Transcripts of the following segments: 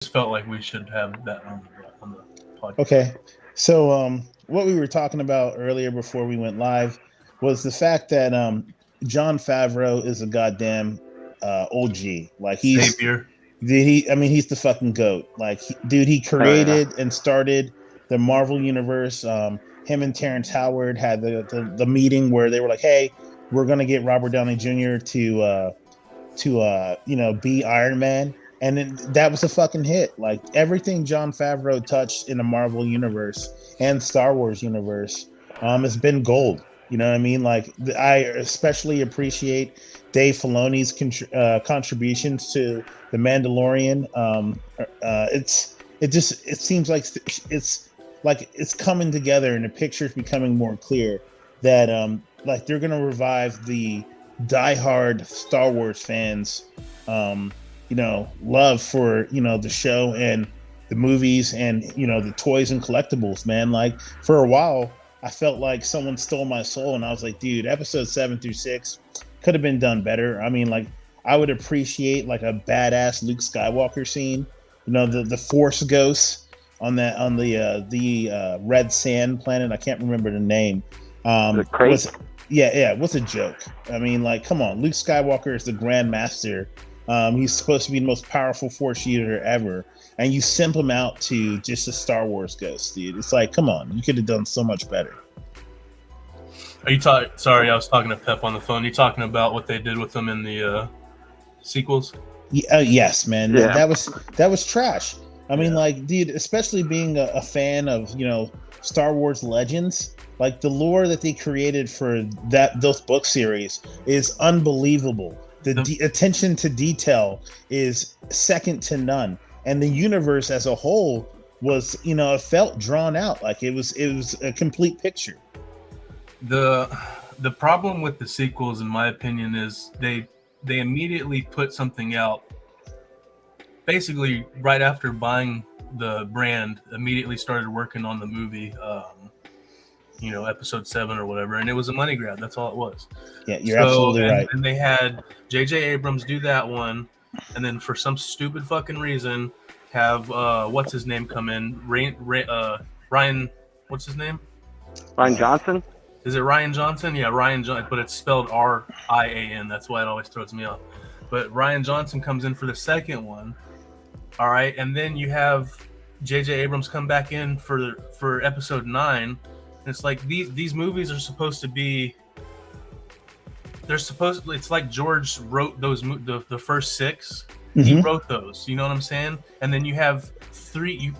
just felt like we should have that on the podcast. Okay. So what we were talking about earlier before we went live was the fact that John Favreau is a goddamn OG. Like Savior. he's the fucking goat. Like dude, he Oh yeah. created and started the Marvel universe. Him and Terrence Howard had the meeting where they were like, "Hey, we're gonna get Robert Downey Jr. to be Iron Man." And that was a fucking hit. Like everything John Favreau touched in the Marvel universe and Star Wars universe has been gold. You know what I mean? Like I especially appreciate Dave Filoni's contributions to the Mandalorian. It seems like it's coming together and the picture's becoming more clear that like they're gonna revive the diehard Star Wars fans love for the show and the movies and the toys and collectibles, man. Like for a while I felt like someone stole my soul, and I was like, dude, episode 7 through 6 could have been done better. I mean, like I would appreciate like a badass Luke Skywalker scene, the Force ghosts on the red sand planet. I can't remember the name. What's a joke? I mean, like, come on, Luke Skywalker is the Grand Master. He's supposed to be the most powerful Force user ever, and you simp him out to just a Star Wars ghost, dude. It's like, come on, you could have done so much better. Are you talking? Sorry, I was talking to Pep on the phone. You talking about what they did with them in the sequels? Yes, man. Yeah. That was trash. I mean, like, dude, especially being a fan of Star Wars Legends, like the lore that they created for those book series is unbelievable. The attention to detail is second to none, and the universe as a whole was, it felt drawn out. Like it was a complete picture. The problem with the sequels, in my opinion, is they immediately put something out. Basically, right after buying the brand, immediately started working on the movie. Episode 7 or whatever, and it was a money grab. That's all it was. Yeah, you're absolutely right. And they had J.J. Abrams do that one, and then for some stupid fucking reason, have what's his name come in? Ryan, what's his name? Ryan Johnson? Is it Ryan Johnson? Yeah, Ryan Johnson, but it's spelled R-I-A-N. That's why it always throws me off. But Ryan Johnson comes in for the second one. All right, and then you have J.J. Abrams come back in for episode 9. It's like these movies are supposed to be. It's like George wrote those the first 6. Mm-hmm. He wrote those. You know what I'm saying? And then you have three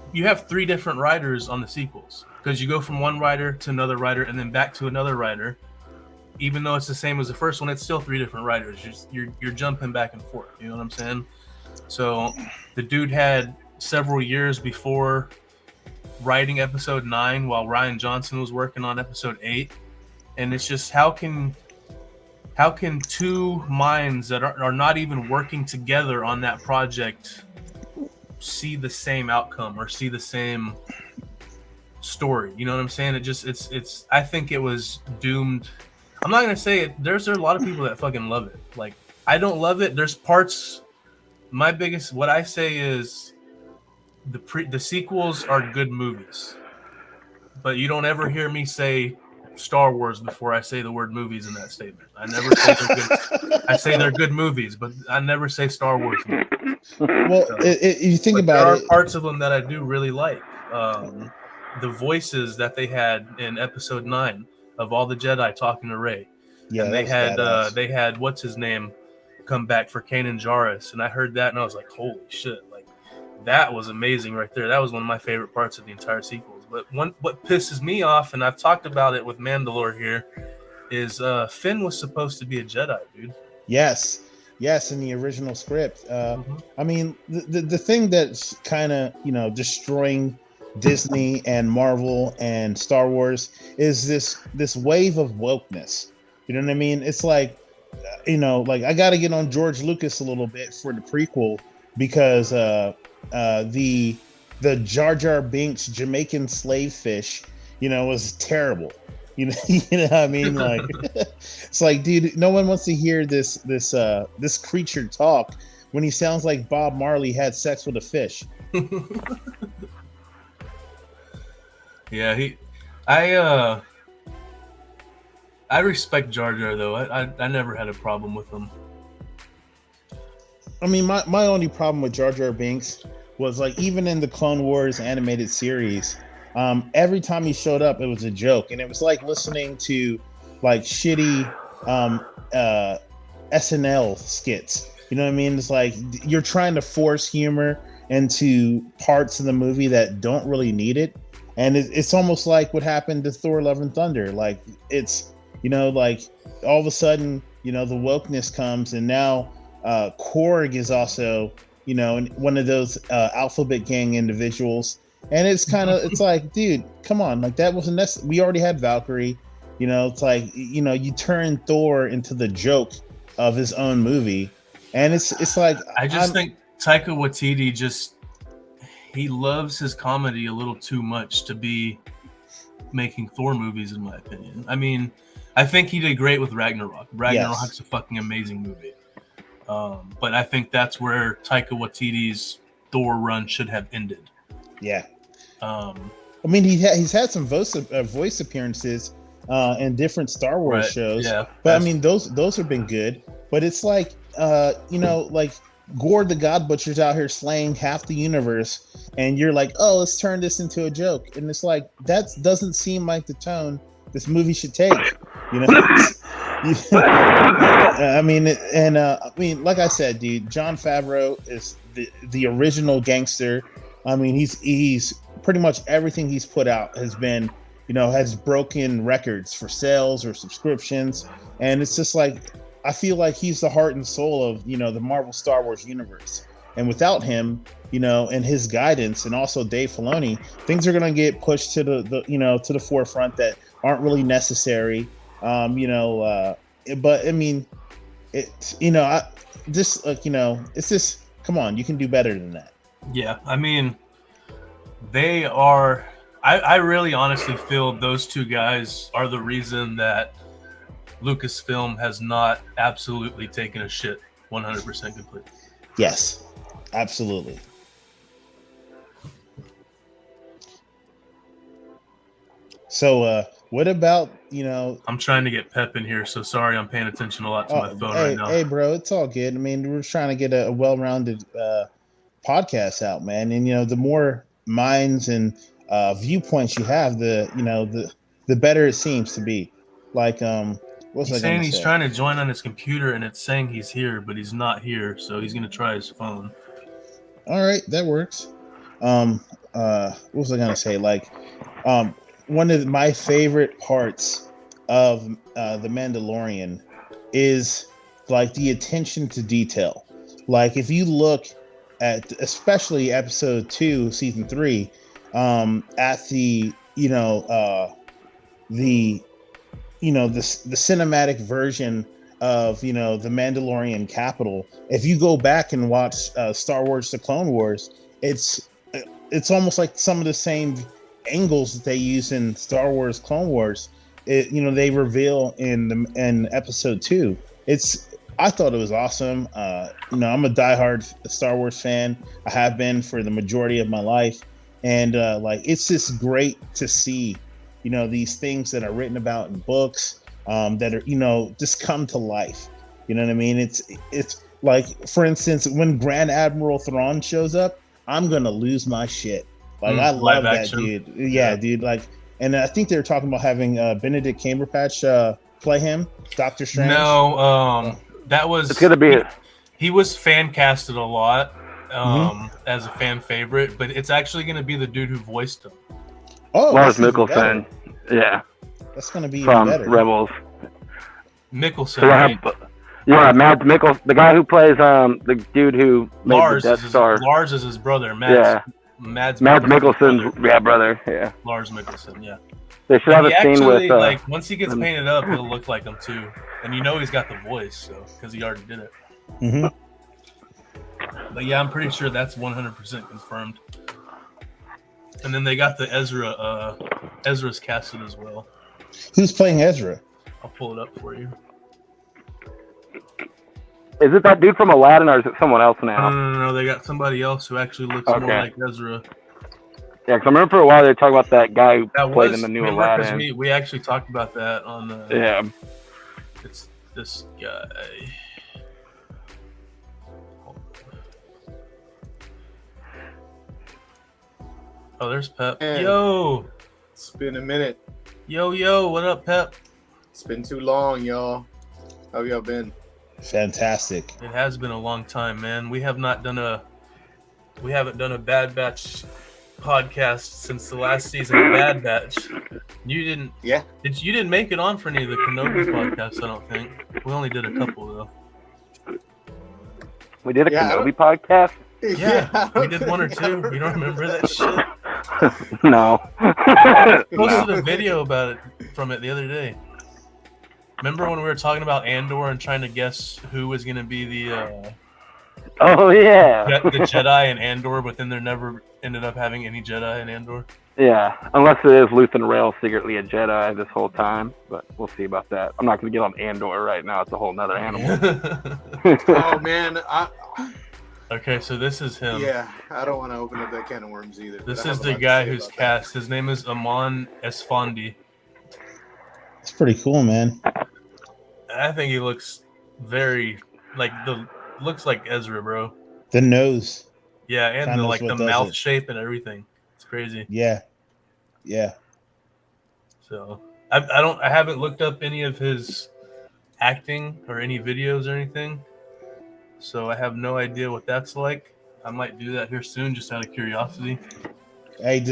different writers on the sequels, because you go from one writer to another writer and then back to another writer. Even though it's the same as the first one, it's still 3 different writers. You're jumping back and forth. You know what I'm saying? So the dude had several years before writing episode 9 while Ryan Johnson was working on episode 8, and it's just how can 2 minds that are not even working together on that project see the same outcome or see the same story? You know what I'm saying? It's I think it was doomed. I'm not gonna say it. There's a lot of people that fucking love it. Like, I don't love it. There's parts. What I say is the sequels are good movies, but you don't ever hear me say Star Wars before I say the word movies in that statement. I never say they're good. I say they're good movies, but I never say Star Wars movies. Well, you think about there it. There are parts of them that I do really like. The voices that they had in episode 9 of all the Jedi talking to Rey. Yeah, and they had what's his name come back for Kanan Jarrus, and I heard that and I was like, holy shit. That was amazing right there. That was one of my favorite parts of the entire sequels. But what pisses me off, and I've talked about it with Mandalore here, is Finn was supposed to be a Jedi, dude. Yes, in the original script. I mean, the thing that's kind of destroying Disney and Marvel and Star Wars is this wave of wokeness. You know what I mean? It's like, like I got to get on George Lucas a little bit for the prequel, because the Jar Jar Binks Jamaican slave fish, was terrible. You know what I mean? Like, it's like, dude, no one wants to hear this creature talk when he sounds like Bob Marley had sex with a fish. Yeah, I I respect Jar Jar though. I never had a problem with him. I mean, my only problem with Jar Jar Binks was like even in the Clone Wars animated series, every time he showed up, it was a joke, and it was like listening to like shitty um, uh, SNL skits. You know what I mean? It's like you're trying to force humor into parts of the movie that don't really need it, and it's almost like what happened to Thor: Love and Thunder. Like it's like all of a sudden the wokeness comes, and now Korg is also one of those alphabet gang individuals, and it's like, dude, come on, like that wasn't necessary. We already had Valkyrie. It's like you turn Thor into the joke of his own movie, and it's like I think Taika Waititi he loves his comedy a little too much to be making Thor movies, in my opinion. I mean, I think he did great with Ragnarok. Ragnarok's a fucking amazing movie. But I think that's where Taika Waititi's Thor run should have ended. Yeah. I mean, he's had some voice appearances in different Star Wars shows. Yeah, but I mean, those have been good. But it's like, like Gore the God Butcher's out here slaying half the universe, and you're like, oh, let's turn this into a joke. And it's like, that doesn't seem like the tone this movie should take. I mean, like I said, dude, Jon Favreau is the original gangster. I mean, he's pretty much everything he's put out has been, has broken records for sales or subscriptions, and it's just like, I feel like he's the heart and soul of the Marvel Star Wars universe. And without him, and his guidance, and also Dave Filoni, things are gonna get pushed to the forefront that aren't really necessary. But I mean, it's it's just, come on, you can do better than that. Yeah, I mean, they are. I really honestly feel those two guys are the reason that Lucasfilm has not absolutely taken a shit 100% complete. Yes, absolutely. So, what about, I'm trying to get Pep in here, so sorry, I'm paying attention a lot to my phone right now. Hey, bro, it's all good. I mean, we're trying to get a well-rounded podcast out, man. And, the more minds and viewpoints you have, the better it seems to be. Like, he's saying he's trying to join on his computer, and it's saying he's here, but he's not here, so he's going to try his phone. All right, that works. What was I going to say? Like, one of my favorite parts of The Mandalorian is like the attention to detail. Like if you look at especially episode 2, season 3, at the cinematic version of the Mandalorian capital. If you go back and watch Star Wars: The Clone Wars, it's almost like some of the same angles that they use in Star Wars Clone Wars, they reveal in episode 2. I thought it was awesome. I'm a diehard Star Wars fan. I have been for the majority of my life, and it's just great to see these things that are written about in books that are just come to life. You know what I mean? It's like, for instance, when Grand Admiral Thrawn shows up, I'm gonna lose my shit. Like, I love that dude. Yeah, dude. Like, and I think they were talking about having Benedict Cumberbatch play him, Doctor Strange. No, that was. It's gonna be. He was fan casted a lot as a fan favorite, but it's actually gonna be the dude who voiced him. Oh, Lars Mikkelsen. Yeah. That's gonna be from even better. Rebels. Mikkelsen. Right? Yeah, Mads Mikkelsen, the guy who plays the dude who made Lars the Death Star. Lars is his brother. Mads Mikkelsen's brother. Yeah. Lars Mikkelsen. Yeah. They should have a scene with like once he gets painted up, he'll look like him too, and he's got the voice, so because he already did it. Mm-hmm. But yeah, I'm pretty sure that's 100% confirmed. And then they got the Ezra's casted as well. Who's playing Ezra? I'll pull it up for you. Is it that dude from Aladdin, or is it someone else now? No. They got somebody else who actually looks more like Ezra. Yeah, because I remember for a while they were talking about that guy who played in the new Aladdin. We actually talked about that on the... Yeah. It's this guy. Oh, there's Pep. Man. Yo! It's been a minute. Yo, what up, Pep? It's been too long, y'all. How y'all been? Fantastic. It has been a long time, man. We haven't done a Bad Batch podcast since the last season of Bad Batch. You didn't. Yeah. You didn't make it on for any of the Kenobi podcasts, I don't think. We only did a couple though. We did a Kenobi podcast? Yeah, we did one or two. You don't remember that shit? No. I posted a video about it from it the other day. Remember when we were talking about Andor and trying to guess who was going to be the Oh yeah, the Jedi in Andor, but then there never ended up having any Jedi in Andor? Yeah, unless it is Luthen Rail secretly a Jedi this whole time, but we'll see about that. I'm not going to get on Andor right now. It's a whole nother animal. Oh man, Okay, so this is him. Yeah, I don't want to open up that can of worms either. This is the guy who's cast. His name is Amon Esfandi. It's pretty cool, man. I think he looks very looks like Ezra, bro. The nose. Yeah, and the mouth shape and everything. It's crazy. Yeah. So I haven't looked up any of his acting or any videos or anything. So I have no idea what that's like. I might do that here soon, just out of curiosity. Hey,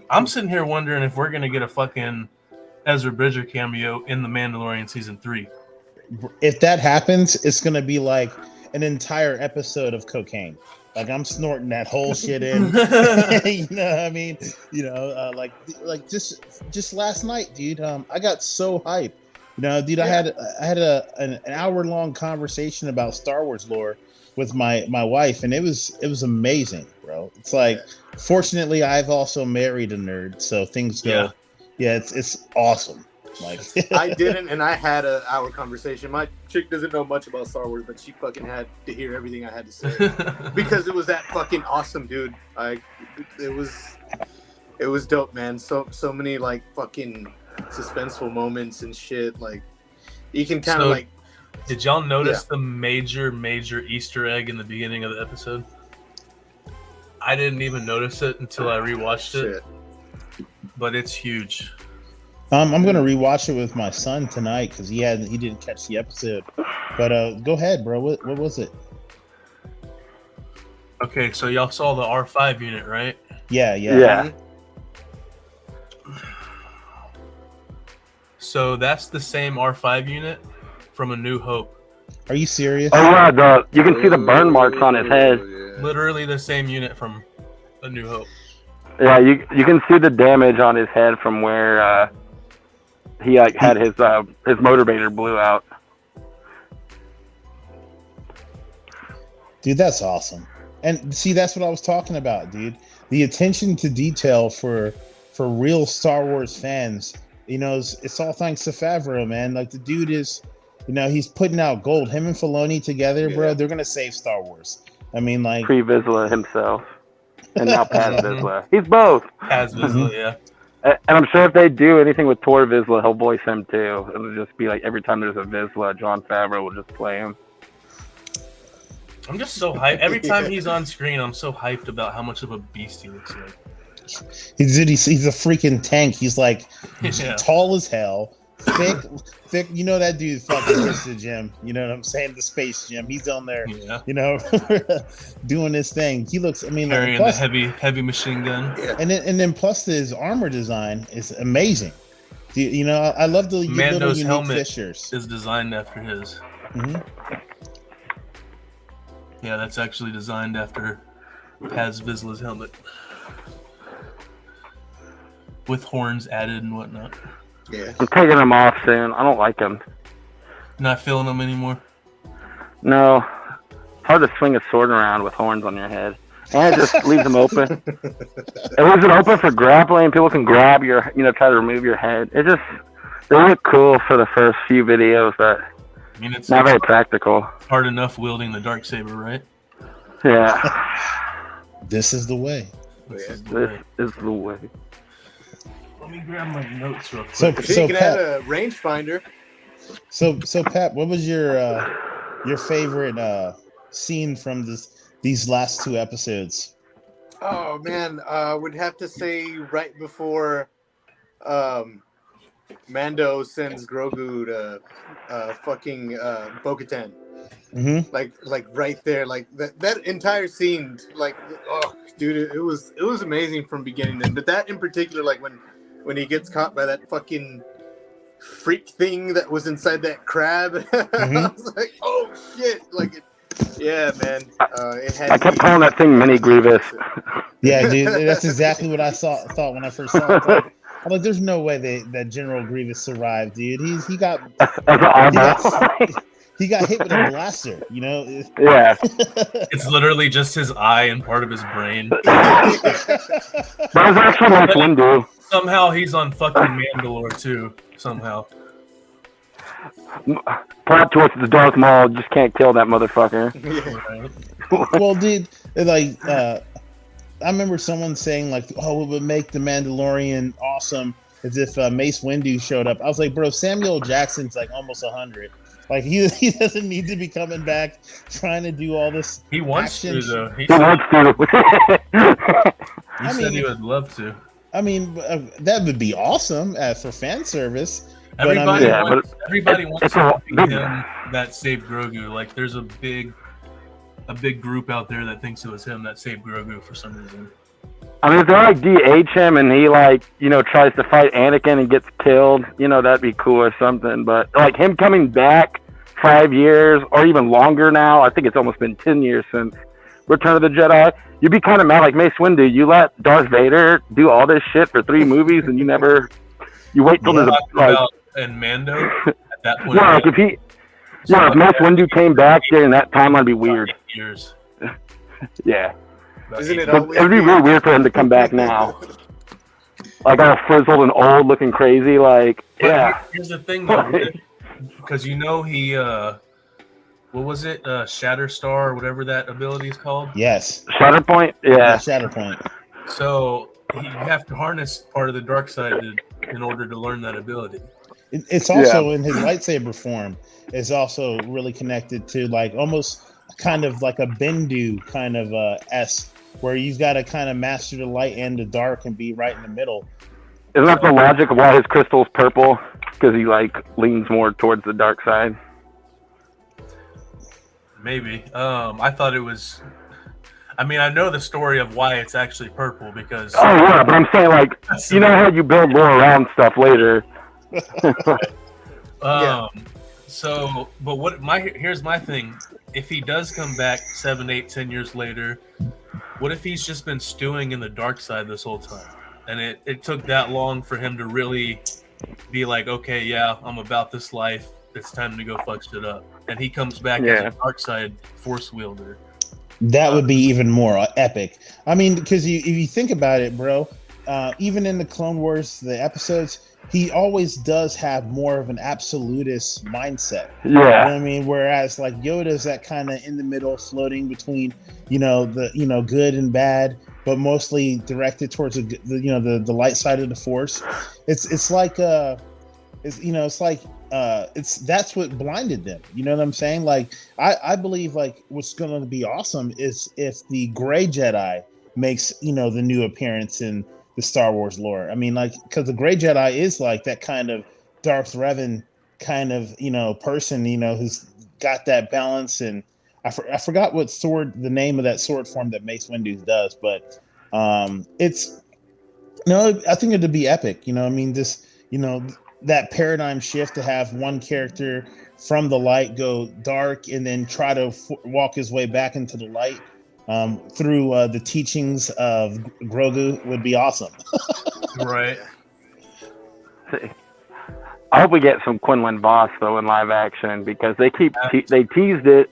I'm sitting here wondering if we're gonna get a fucking Ezra Bridger cameo in the Mandalorian season 3. If that happens, it's gonna be like an entire episode of cocaine. Like I'm snorting that whole shit in. You know what I mean? You know, like just last night, dude. I got so hyped. You know, dude, I had an hour-long conversation about Star Wars lore with my wife, and it was amazing, bro. It's like, fortunately, I've also married a nerd, so things go. Yeah, it's awesome. Like I didn't, and I had an hour conversation. My chick doesn't know much about Star Wars, but she fucking had to hear everything I had to say because it was that fucking awesome, dude. It was dope, man. So many like fucking suspenseful moments and shit. Like you can kind of like. Did y'all notice the major Easter egg in the beginning of the episode? I didn't even notice it until I rewatched it. But it's huge. I'm gonna rewatch it with my son tonight because he didn't catch the episode. But go ahead, bro. What was it? Okay, so y'all saw the R5 unit, right? Yeah. So that's the same R5 unit from A New Hope. Are you serious? Oh yeah, you can see the burn marks on his head. Literally the same unit from A New Hope. Yeah, you can see the damage on his head from where he had his motivator blew out. Dude, that's awesome. And see, that's what I was talking about, dude. The attention to detail for real Star Wars fans. You know, it's all thanks to Favreau, man. Like the dude is, you know, he's putting out gold. Him and Filoni together, bro. They're gonna save Star Wars. I mean, like Pre-Vizsla himself, and now Paz Vizsla. He's both. Paz Vizsla, yeah. And I'm sure if they do anything with Tor Vizsla, he'll voice him too. It'll just be like every time there's a Vizsla, Jon Favreau will just play him. I'm just so hyped. Every time he's on screen, I'm so hyped about how much of a beast he looks like. He's a freaking tank. He's like tall as hell, thick. You know that dude fucking goes to the gym. You know what I'm saying? The space gym. He's down there, you know, doing his thing. He looks. I mean, carrying plus, the heavy machine gun. Yeah. And then plus his armor design is amazing. You know, I love the Mando's little unique helmet fissures. is designed after his. Mm-hmm. Yeah, that's actually designed after Paz Vizsla's helmet. With horns added and whatnot. Yeah. I'm taking him off soon. I don't like him. Not feeling them anymore? No. It's hard to swing a sword around with horns on your head. And it just leaves them open. It leaves it open for grappling. People can grab your, try to remove your head. They look cool for the first few videos, but mean, it's not very practical. hard enough wielding the dark saber, right? Yeah. This is the way. This is the This way. is the way. Let me grab my notes real quick. So You can add Pat, a rangefinder. so Pat, what was your favorite scene from these last 2 episodes? Oh man, would have to say right before Mando sends Grogu to fucking Bo-Katan. Mm-hmm. Like right there, like that entire scene, like, oh dude, it was amazing from beginning to end. But that in particular, like when he gets caught by that fucking freak thing that was inside that crab, Mm-hmm. I was like, oh shit, like yeah, man. It had I kept calling that thing Mini Grievous. Yeah, dude, that's exactly what I thought when I first saw it. I'm like, there's no way that General Grievous survived, dude. He got That's an eyeball. he got hit with a blaster, you know. Yeah. It's literally just his eye and part of his brain. That was actually Mace Windu. Somehow he's on fucking Mandalore too. Somehow. Plot twist: the Darth Maul just can't kill that motherfucker. Well, dude, like I remember someone saying like, "Oh, it would make the Mandalorian awesome as if Mace Windu showed up." I was like, "Bro, Samuel Jackson's like almost 100. Like he doesn't need to be coming back trying to do all this." He wants to action though. He He wants to. said he would love to. I mean, that would be awesome for fan service. Everybody Yeah, wants, but everybody wants it's to a be big- him that saved Grogu. Like there's a big group out there that thinks it was him that saved Grogu for some reason. I mean, if they like DH him and he like, you know, tries to fight Anakin and gets killed, you know, that'd be cool or something. But like him coming back 5 years or even longer now, I think it's almost been 10 years since Return of the Jedi. You'd be kind of mad, like Mace Windu. You let Darth Vader do all this shit for 3 movies and you wait till there's a, like, And Mando at that point. yeah, like if if Mace Windu came back during that time, that'd be weird. Years. Yeah. Isn't it But always it'd be really weird for him to come back now. Like all frizzled and old, looking crazy. Like, But yeah. here's the thing though, because you know he what was it? Shatterstar or whatever that ability is called. Yes, Shatterpoint? Yeah. Shatterpoint. So you have to harness part of the dark side in order to learn that ability. It's also in his lightsaber form. Is also really connected to like almost kind of like a Bendu kind of S, where you've got to kind of master the light and the dark and be right in the middle. Isn't that the logic of why his crystal's purple? Because he like leans more towards the dark side. Maybe. I thought it was. I mean, I know the story of why it's actually purple because. Oh yeah, but I'm saying like, you know how you build lore around stuff later. Yeah. So, but here's my thing. If he does come back 7, 8, 10 years later, what if he's just been stewing in the dark side this whole time? And it took that long for him to really be like, okay, yeah, I'm about this life. It's time to go fuck shit up. And he comes back as a dark side force wielder. That would be even more epic. I mean, because if you think about it, bro, even in the Clone Wars, the episodes, he always does have more of an absolutist mindset. Yeah. You know what I mean? Whereas like Yoda's that kind of in the middle, floating between, the good and bad, but mostly directed towards the light side of the Force. It's like that's what blinded them. You know what I'm saying? Like I believe like what's going to be awesome is if the Gray Jedi makes the new appearance in the Star Wars lore. I mean, like, because the Gray Jedi is like that kind of Darth Revan kind of person, who's got that balance. And I forgot what the name of that sword form that Mace Windu does, but I think it'd be epic. I mean, this that paradigm shift to have one character from the light go dark and then try to walk his way back into the light through the teachings of Grogu would be awesome. Right. I hope we get some Quinlan Voss though in live action because they teased it,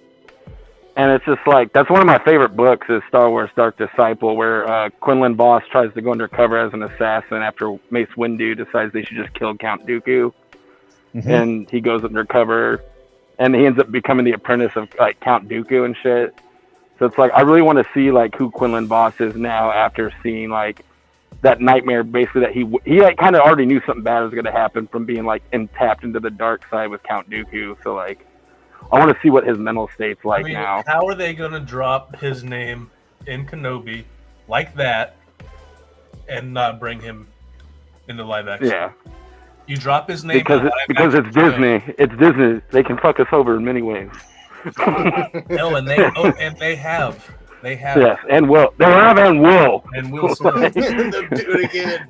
and it's just like that's one of my favorite books is Star Wars Dark Disciple, where Quinlan Voss tries to go undercover as an assassin after Mace Windu decides they should just kill Count Dooku, and he goes undercover and he ends up becoming the apprentice of like Count Dooku and shit. So it's like I really want to see like who Quinlan Voss is now after seeing like that nightmare, basically that he like kind of already knew something bad was going to happen from being like tapped into the dark side with Count Dooku. So like I want to see what his mental state's like now. How are they going to drop his name in Kenobi like that and not bring him into live action? Yeah. You drop his name because it's Disney. It's Disney. They can fuck us over in many ways. No, and they have. Yes, and will. They have and will. And will. They'll do it again.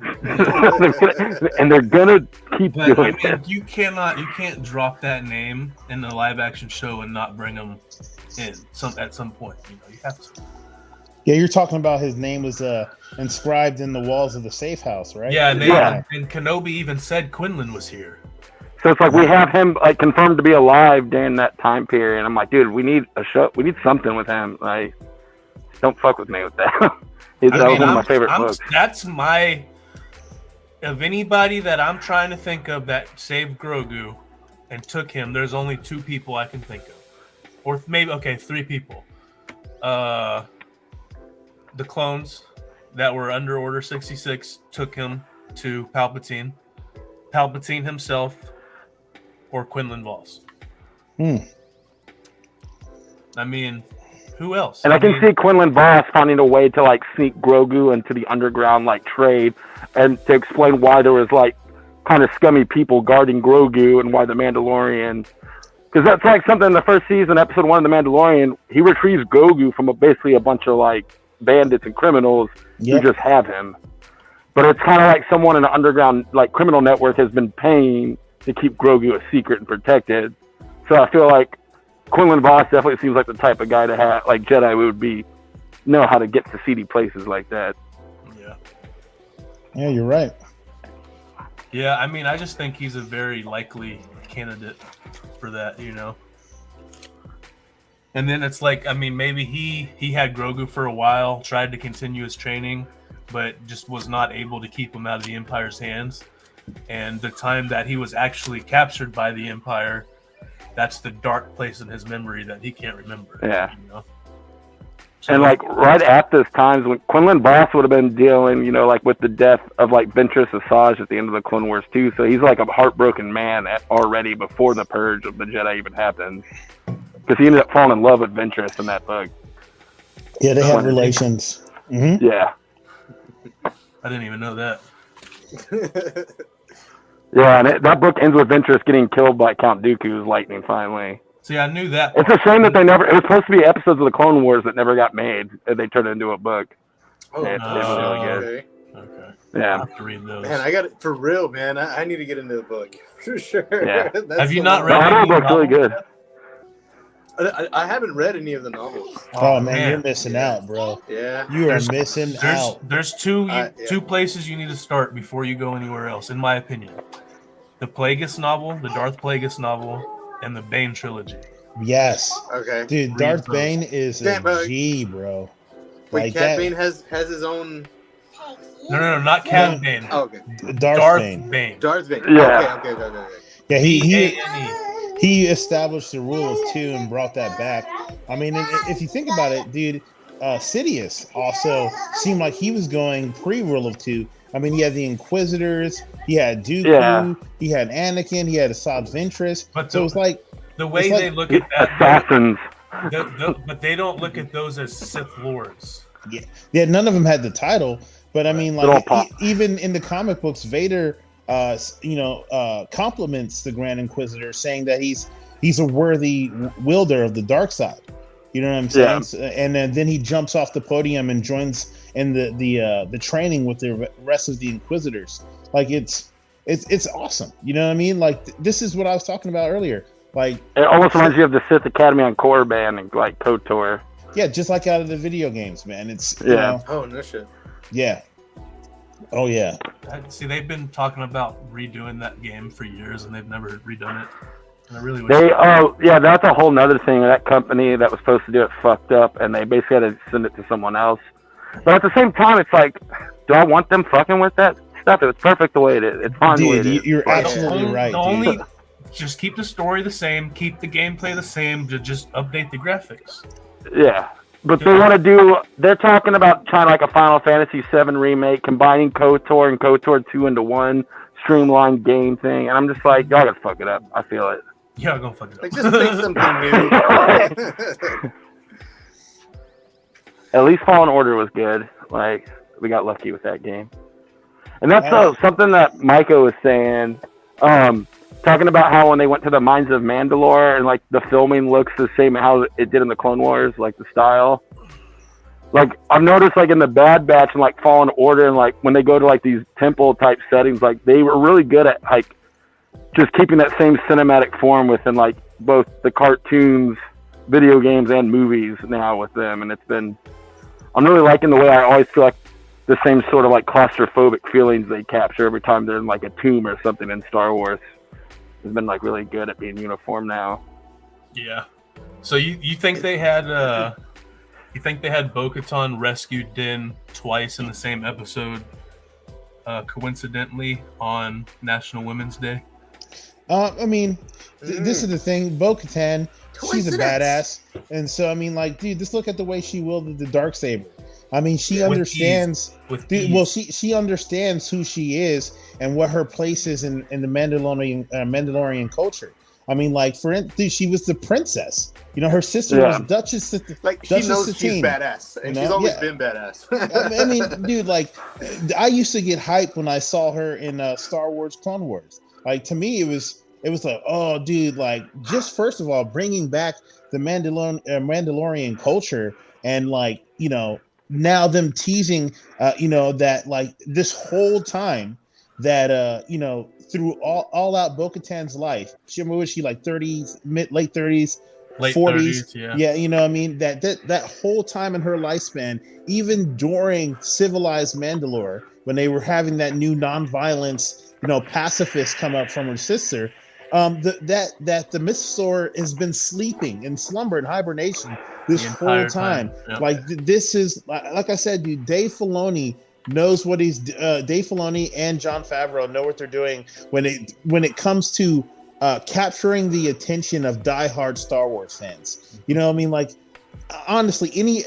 And they're gonna keep doing it. You can't drop that name in the live action show and not bring him in at some point. You know, you have to. Yeah, you're talking about his name was inscribed in the walls of the safe house, right? Yeah, and Kenobi even said Quinlan was here. So it's like we have him like confirmed to be alive during that time period. And I'm like, dude, we need a show. We need something with him. Like, don't fuck with me with that. That was one of my favorite books. That's of anybody that I'm trying to think of that saved Grogu and took him, there's only 2 people I can think of. Or maybe, 3 people. The clones that were under Order 66 took him to Palpatine. Palpatine himself or Quinlan Voss. I mean, who else? And I can see Quinlan Voss finding a way to like sneak Grogu into the underground like trade, and to explain why there was like kind of scummy people guarding Grogu and why the Mandalorian. Because that's like something in the first season, episode 1 of the Mandalorian. He retrieves Grogu from basically a bunch of like bandits and criminals who just have him. But it's kind of like someone in an underground like criminal network has been paying to keep Grogu a secret and protected. So I feel like Quinlan Voss definitely seems like the type of guy to have, like Jedi would know how to get to seedy places like that. Yeah, you're right. Yeah, I mean, I just think he's a very likely candidate for that, you know. And then it's like, I mean, maybe he had Grogu for a while, tried to continue his training, but just was not able to keep him out of the Empire's hands. And the time that he was actually captured by the Empire, that's the dark place in his memory that he can't remember. Yeah. You know? So, and like right at this time, when Quinlan Voss would have been dealing, you know, like with the death of like Ventress Asajj at the end of the Clone Wars too. So he's like a heartbroken man already before the purge of the Jedi even happens. Because he ended up falling in love with Ventress in that book. Yeah, they have relations. Mm-hmm. Yeah. I didn't even know that. Yeah, and that book ends with Ventress getting killed by Count Dooku's lightning finally. See, I knew that. It's a shame that it was supposed to be episodes of the Clone Wars that never got made. And they turned it into a book. Oh, it was really good. Okay. Yeah. I'll have to read those. Man, I got it for real, man. I need to get into the book for sure. Yeah. Have you not read The any book's really good. I haven't read any of the novels. Oh man, you're missing out, bro. Yeah. You are missing out. There's two places you need to start before you go anywhere else, in my opinion. The Plagueis novel, the Darth Plagueis novel, and the Bane trilogy. Yes. Okay. Dude, Darth Bane is a G, bro. Wait, Like Cad Bane has his own. No, not Cad Bane. Oh, okay. Darth Bane. Darth Bane. Yeah. Okay. Yeah, B-A-N-E. he established the rule of 2 and brought that back. I mean, if you think about it, dude, Sidious also seemed like he was going pre-rule of 2. I mean, he had the Inquisitors, he had Dooku, he had Anakin, he had Asajj Ventress. But so it was like the way they look at that, assassins. but they don't look at those as Sith Lords. Yeah, none of them had the title. But I mean, like even in the comic books, Vader, compliments the Grand Inquisitor, saying that he's a worthy wielder of the dark side. You know what I'm saying? Yeah. So, and then he jumps off the podium and joins in the training with the rest of the Inquisitors. Like it's awesome. You know what I mean? Like this is what I was talking about earlier. Like it almost reminds you of the Sith Academy on Korriban and like KOTOR. Yeah, just like out of the video games, man. It's Oh no shit. Yeah. Oh yeah. See, they've been talking about redoing that game for years, and they've never redone it. And I really wish that's a whole nother thing. That company that was supposed to do it fucked up, and they basically had to send it to someone else. But at the same time, it's like, do I want them fucking with that stuff? It was perfect the way it is. It's fine the way it is. You're absolutely right. just keep the story the same, keep the gameplay the same, just update the graphics. Yeah. But they want to do, they're talking about trying like a Final Fantasy VII remake, combining KOTOR and KOTOR 2 into one streamlined game thing. And I'm just like, y'all gotta fuck it up. I feel it. Yeah, go fuck it up. Like, just make something new. At least Fallen Order was good. Like, we got lucky with that game. And that's something that Micah was saying, talking about how when they went to the Mines of Mandalore and, like, the filming looks the same how it did in the Clone Wars, like, the style. Like, I've noticed, like, in the Bad Batch and, like, Fallen Order and, like, when they go to, like, these temple-type settings, like, they were really good at, like, just keeping that same cinematic form within, like, both the cartoons, video games, and movies now with them. And it's been... I'm really liking the way I always feel like the same sort of like claustrophobic feelings they capture every time they're in like a tomb or something in Star Wars. It's been like really good at being uniform now. Yeah. So you think they had Bo-Katan rescue Din twice in the same episode, coincidentally on National Women's Day? I mean, this is the thing. Bo-Katan, she's a badass, and so I mean, like, dude, just look at the way she wielded the Darksaber. I mean, she understands. Well, she understands who she is and what her place is in the Mandalorian culture. I mean, like, dude, she was the princess. You know, her sister was Duchess. Like, she knows she's badass, and she's always been badass. I mean, dude, like, I used to get hyped when I saw her in Star Wars Clone Wars. Like, to me, it was like, oh, dude, like, just first of all, bringing back the Mandalorian culture, and, like, you know, now them teasing, you know, that, like, this whole time that, you know, through all out Bo-Katan's life, was she like 30s, late 30s, late 40s? 30s, yeah, you know what I mean? That whole time in her lifespan, even during civilized Mandalore, when they were having that new nonviolence, you know, pacifist come up from her sister, that the Mythosaur has been sleeping in slumber and hibernation this whole time. Yep. Like, this is, like I said, dude, Dave Filoni knows what he's Dave Filoni and Jon Favreau know what they're doing when it comes to capturing the attention of diehard Star Wars fans. You know what I mean? Like, honestly, even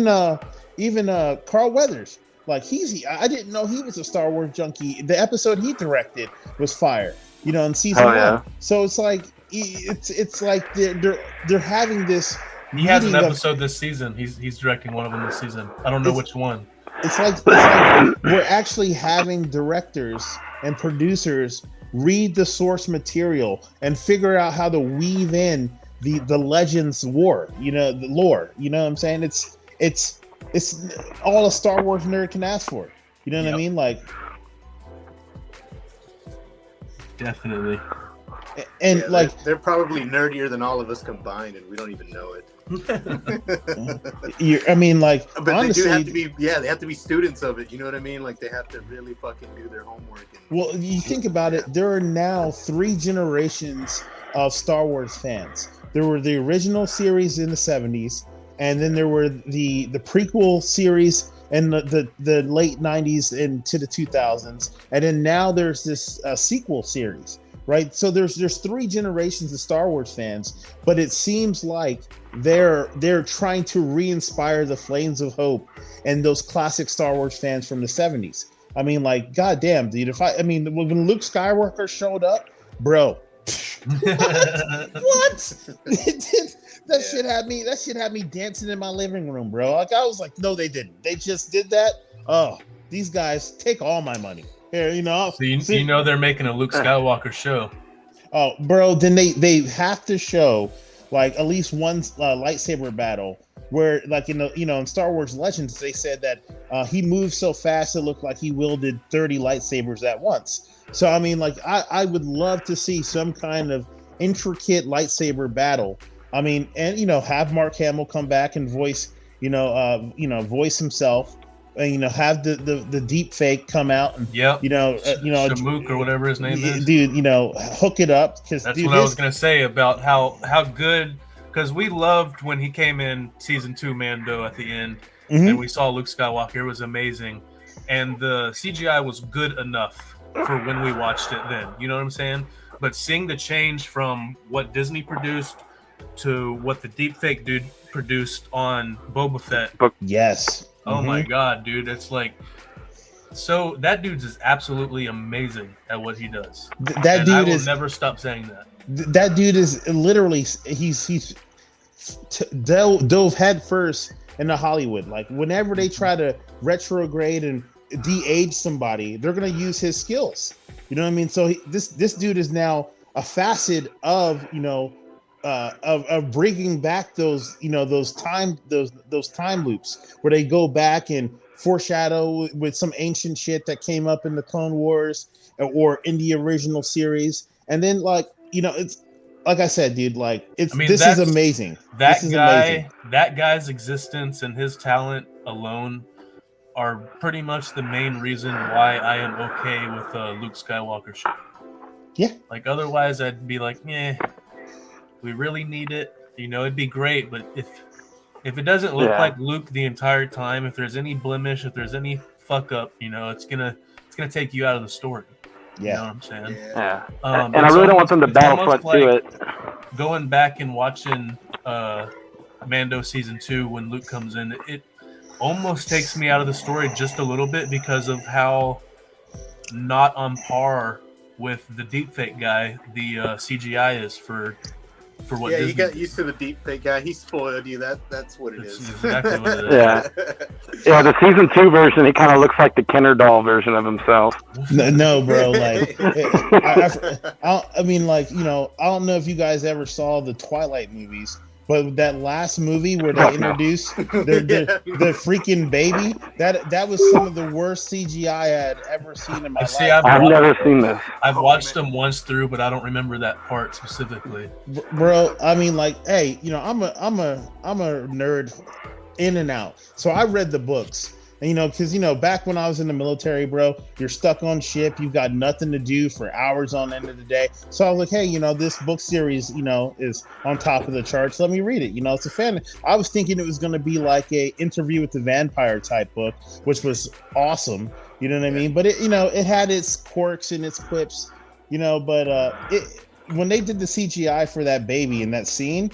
Carl Weathers, like, I didn't know he was a Star Wars junkie. The episode he directed was fire, you know, in season 1. So it's like they're having this. He has an episode this season. He's directing one of them this season. I don't know which one. It's like we're actually having directors and producers read the source material and figure out how to weave in the Legends war, you know, the lore. You know what I'm saying? It's all a Star Wars nerd can ask for. You know what I mean? Like, definitely. And yeah, like, they're probably nerdier than all of us combined, and we don't even know it. I mean, like, but honestly, they do have to be. Yeah, they have to be students of it. You know what I mean? Like, they have to really fucking do their homework. Well, you think about it. There are now 3 generations of Star Wars fans. There were the original series in the 70s, and then there were the prequel series in the late 90s into the 2000s, and then now there's this sequel series. Right, so there's 3 generations of Star Wars fans, but it seems like they're trying to re-inspire the flames of hope and those classic Star Wars fans from the 70s. I mean, like, goddamn, dude. When Luke Skywalker showed up, bro, what? That shit had me dancing in my living room, bro. Like, I was like, no, they didn't. They just did that. Oh, these guys take all my money. Here, you know. So you know they're making a Luke Skywalker show. Oh, bro, then they have to show, like, at least one lightsaber battle where, like, in Star Wars Legends, they said that he moved so fast it looked like he wielded 30 lightsabers at once. So I mean, like, I would love to see some kind of intricate lightsaber battle. I mean, and have Mark Hamill come back and voice voice himself. And, have the deep fake come out and Shamook or whatever his name is, dude. Hook it up, because that's what I was gonna say about how good, because we loved when he came in season 2 Mando at the end, and we saw Luke Skywalker. It was amazing, and the CGI was good enough for when we watched it then. You know what I'm saying? but seeing the change from what Disney produced to what the deepfake dude produced on Boba Fett. Yes. Oh my god, dude! It's like, so that dude's is absolutely amazing at what he does. That and dude I will is never stop saying that. That dude is literally he's dove head first into Hollywood. Like whenever they try to retrograde and de-age somebody, they're gonna use his skills. You know what I mean? So this dude is now a facet of of bringing back those those time loops where they go back and foreshadow with some ancient shit that came up in the Clone Wars or in the original series, and then it's like I said, dude. Like this is amazing. That guy's existence and his talent alone are pretty much the main reason why I am okay with Luke Skywalker shit. Yeah. Like otherwise, I'd be like, we really need it. It'd be great, but if it doesn't look like Luke the entire time, if there's any blemish, if there's any fuck up, it's gonna take you out of the story. Yeah. You know what I'm saying? Yeah. And I really don't want them to battlefront to it. Going back and watching Mando season 2 when Luke comes in, it almost takes me out of the story just a little bit because of how not on par with the deepfake guy the CGI is for what Disney you got used to the deepfake guy. He spoiled you. That's what it is. Exactly what it is. Yeah, the season 2 version, he kind of looks like the Kenner doll version of himself. No, bro. Like, I mean, like, I don't know if you guys ever saw the Twilight movies, but that last movie where they introduced the freaking baby, that was some of the worst CGI I had ever seen in my life. I've never seen this. I've watched them once through, but I don't remember that part specifically. Bro, I mean, like, hey, I'm a nerd in and out. So I read the books. And, because, back when I was in the military, bro, you're stuck on ship. You've got nothing to do for hours on end of the day. So I was like, hey, this book series, is on top of the charts. Let me read it. It's a fan. I was thinking it was going to be like a Interview with the Vampire type book, which was awesome. You know what I mean? But it had its quirks and its quips, but when they did the CGI for that baby in that scene,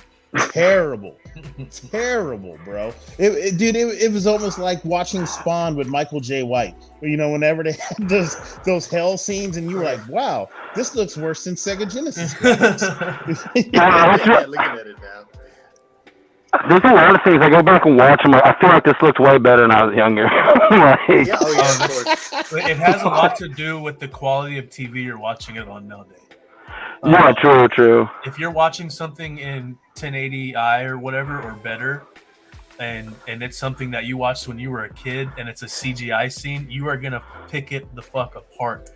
terrible. Terrible, bro. It was almost like watching Spawn with Michael J. White. Whenever they had those hell scenes, and you were like, "Wow, this looks worse than Sega Genesis." Looking at it now. There's a lot of things I go back and watch them. I feel like this looked way better when I was younger. It has a lot to do with the quality of TV you're watching it on nowadays. Yeah, true. If you're watching something in 1080i or whatever or better, and it's something that you watched when you were a kid, and it's a CGI scene, you are gonna pick it the fuck apart.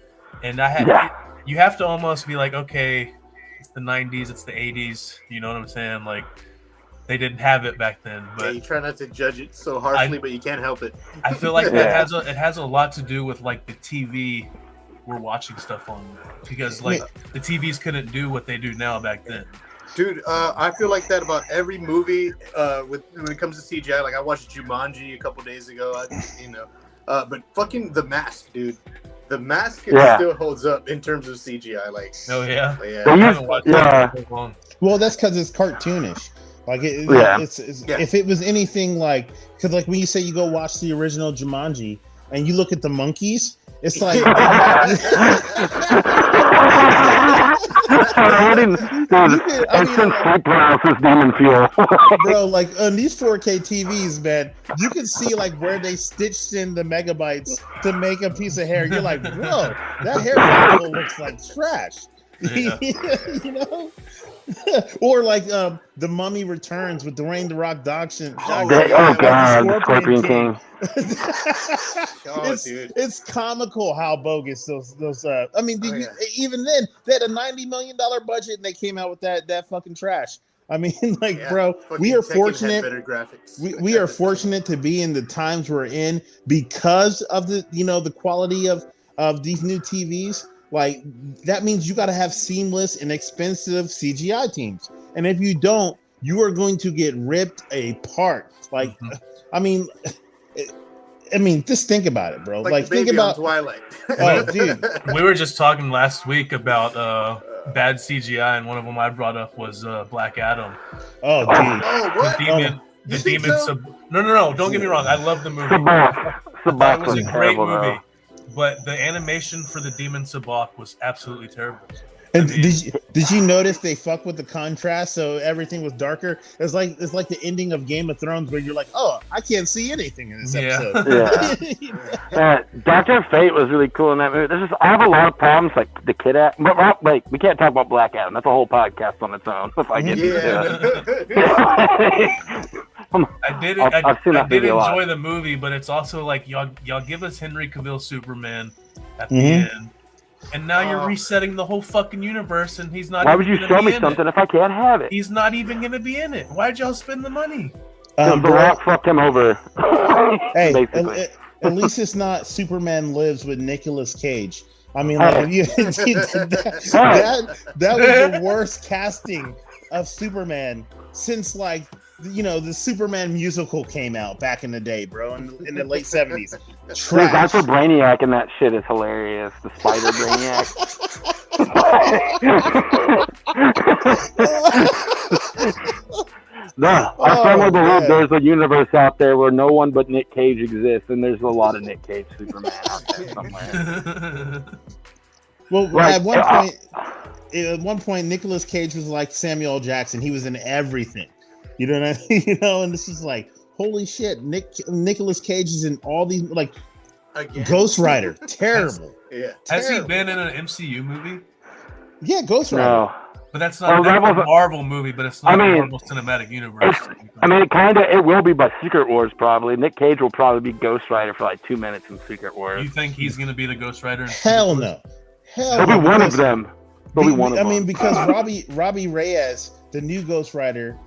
And you have to almost be like, okay, it's the 90s, it's the 80s. You know what I'm saying? Like they didn't have it back then. But you try not to judge it so harshly, but you can't help it. I feel like it has a lot to do with like the TV we're watching stuff on, because like the TVs couldn't do what they do now back then. Dude, I feel like that about every movie when it comes to CGI. Like I watched Jumanji a couple days ago, but fucking The Mask, dude. The Mask still holds up in terms of CGI. Like, oh yeah, Well, that's because it's cartoonish. Like it's if it was anything like, because like when you say you go watch the original Jumanji and you look at the monkeys. It's like demon fuel. Bro, like on these 4K TVs, man, you can see like where they stitched in the megabytes to make a piece of hair. You're like, bro, that hair follicle looks like trash. Yeah. Or like The Mummy Returns with Dwayne The Rock Johnson. God, Scorpion King. It's comical how bogus those. I mean, even then they had a $90 million budget and they came out with that fucking trash. I mean, bro, we are fortunate. We are fortunate to be in the times we're in because of the quality of these new TVs. Like that means you got to have seamless and expensive CGI teams, and if you don't, you are going to get ripped apart. Like, I mean, I mean, just think about it, bro. Like the baby think about on Twilight. Oh, dude. We were just talking last week about bad CGI, and one of them I brought up was Black Adam. Oh, dude. Oh, what? The demon. No. Don't get me wrong. I love the movie. I thought it was a great movie, but the animation for the demon Sabbath was absolutely terrible. And did you notice they fuck with the contrast, so everything was darker? It's like the ending of Game of Thrones, where you're like, oh, I can't see anything in this episode. Yeah. Dr. Fate was really cool in that movie. I have a lot of problems, like the kid act, but like we can't talk about Black Adam. That's a whole podcast on its own. If I get into it. I did enjoy the movie, but it's also like y'all give us Henry Cavill Superman at the end. And now you're resetting the whole fucking universe, and he's not. Why would you show me something if I can't have it? He's not even going to be in it. Why'd y'all spend the money? The Rock fucked him over. Hey, at least it's not Superman Lives with Nicolas Cage. I mean, like, that was the worst casting of Superman since, like, the Superman musical came out back in the day, bro, in the late 70s. Trash. That's what Brainiac and that shit is hilarious. The Spider Brainiac. I firmly believe there's a universe out there where no one but Nick Cage exists, and there's a lot of Nick Cage Superman out there somewhere. Well, at one point, Nicolas Cage was like Samuel L. Jackson. He was in everything. You know what I mean? And this is like, holy shit, Nicolas Cage is in all these, like, Ghost Rider, terrible. Has he been in an MCU movie? Yeah, Ghost Rider. No. But that's not a Marvel movie, but it's not a Marvel Cinematic Universe. It will be by Secret Wars, probably. Nick Cage will probably be Ghost Rider for like 2 minutes in Secret Wars. You think he's going to be the Ghost Rider? Hell no. He'll be one of them. I mean, because Robbie Reyes, the new Ghost Rider,